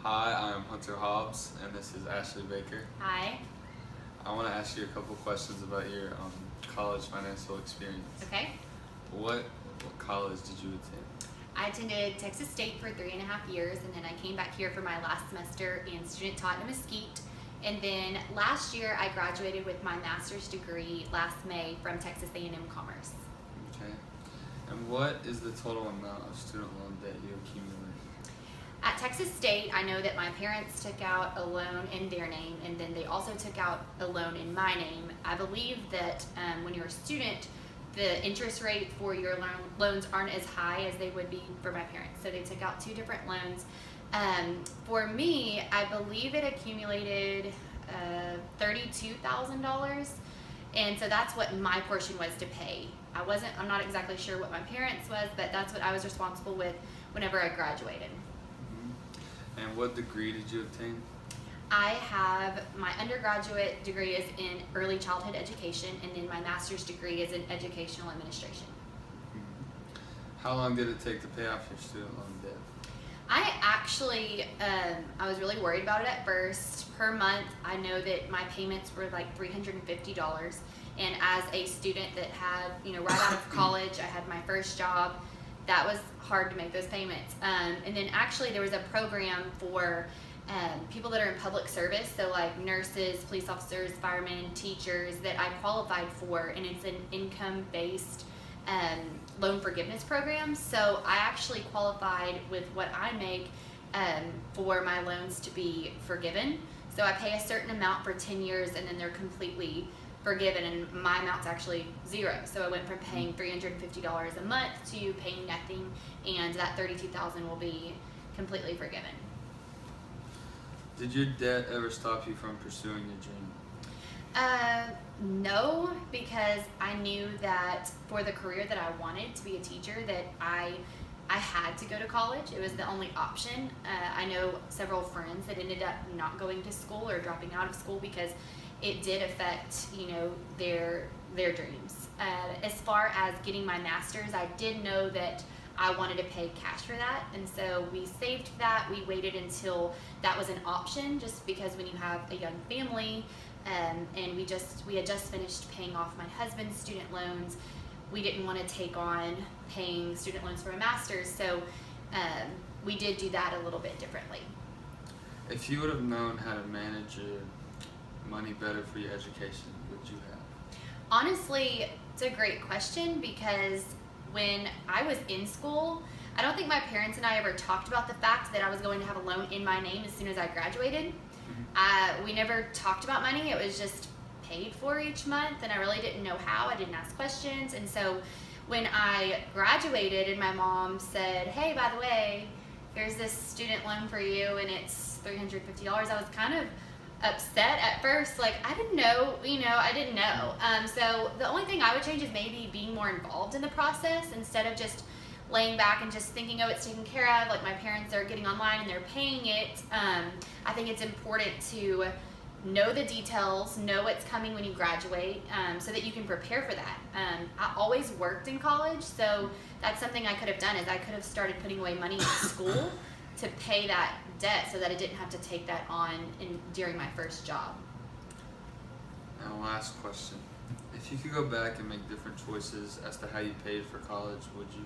Hi, I'm Hunter Hobbs, and this is Ashlee Baker. Hi. I want to ask you a couple questions about your college financial experience. Okay. What college did you attend? I attended Texas State for 3.5 years, and then I came back here for my last semester and student taught in Mesquite. And then last year I graduated with my master's degree last May from Texas A&M Commerce. Okay. And what is the total amount of student loan debt you accumulated? At Texas State, I know that my parents took out a loan in their name, and then they also took out a loan in my name. I believe that when you're a student, the interest rate for your loans aren't as high as they would be for my parents. So they took out two different loans. For me, I believe it accumulated $32,000. And so that's what my portion was to pay. I'm not exactly sure what my parents was, but that's what I was responsible with whenever I graduated. And what degree did you obtain? I have my undergraduate degree is in early childhood education, and then my master's degree is in educational administration. How long did it take to pay off your student loan debt? I actually, I was really worried about it at first. Per month, I know that my payments were like $350, and as a student that had, right out of college, I had my first job. That was hard to make those payments. And then actually there was a program for people that are in public service, so like nurses, police officers, firemen, teachers, that I qualified for, and it's an income-based loan forgiveness program. So I actually qualified with what I make for my loans to be forgiven. So I pay a certain amount for 10 years, and then they're completely forgiven, and my amount's actually zero. So I went from paying $350 a month to paying nothing, and that $32,000 will be completely forgiven. Did your debt ever stop you from pursuing your dream? No, because I knew that for the career that I wanted, to be a teacher, that I had to go to college. It was the only option. I know several friends that ended up not going to school or dropping out of school because it did affect, their dreams. As far as getting my master's, I did know that I wanted to pay cash for that, and so we saved that. We waited until that was an option, just because when you have a young family, and we had just finished paying off my husband's student loans, we didn't want to take on paying student loans for a master's, so we did do that a little bit differently. If you would have known how to manage your money better for your education, would you have? Honestly, it's a great question, because when I was in school, I don't think my parents and I ever talked about the fact that I was going to have a loan in my name as soon as I graduated. We never talked about money. It was just paid for each month, and I really didn't know how. I didn't ask questions. And so when I graduated and my mom said, "Hey, by the way, here's this student loan for you, and it's $350, I was kind of upset at first. Like, I didn't know, I didn't know. So the only thing I would change is maybe being more involved in the process instead of just laying back and just thinking, oh, it's taken care of, like my parents are getting online and they're paying it. I think it's important to know the details, know what's coming when you graduate, so that you can prepare for that. I always worked in college, so that's something I could have done, is I could have started putting away money in school to pay that debt so that I didn't have to take that on during my first job. And last question. If you could go back and make different choices as to how you paid for college, would you?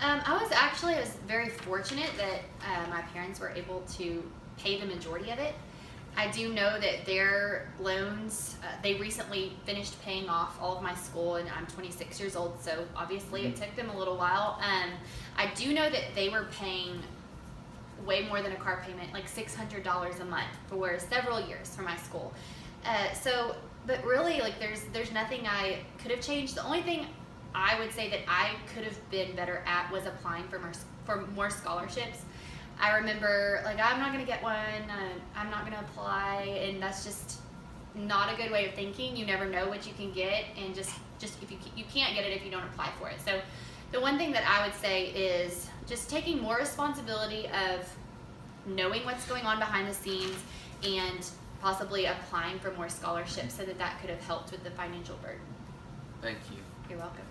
I was very fortunate that my parents were able to pay the majority of it. I do know that their loans, they recently finished paying off all of my school, and I'm 26 years old, so obviously it took them a little while. I do know that they were paying way more than a car payment, like $600 a month for several years for my school. But really, like, there's nothing I could have changed. The only thing I would say that I could have been better at was applying for more scholarships. I remember, like, I'm not going to get one, I'm not going to apply, and that's just not a good way of thinking. You never know what you can get, and just if you can't get it if you don't apply for it. So the one thing that I would say is just taking more responsibility of knowing what's going on behind the scenes and possibly applying for more scholarships, so that could have helped with the financial burden. Thank you. You're welcome.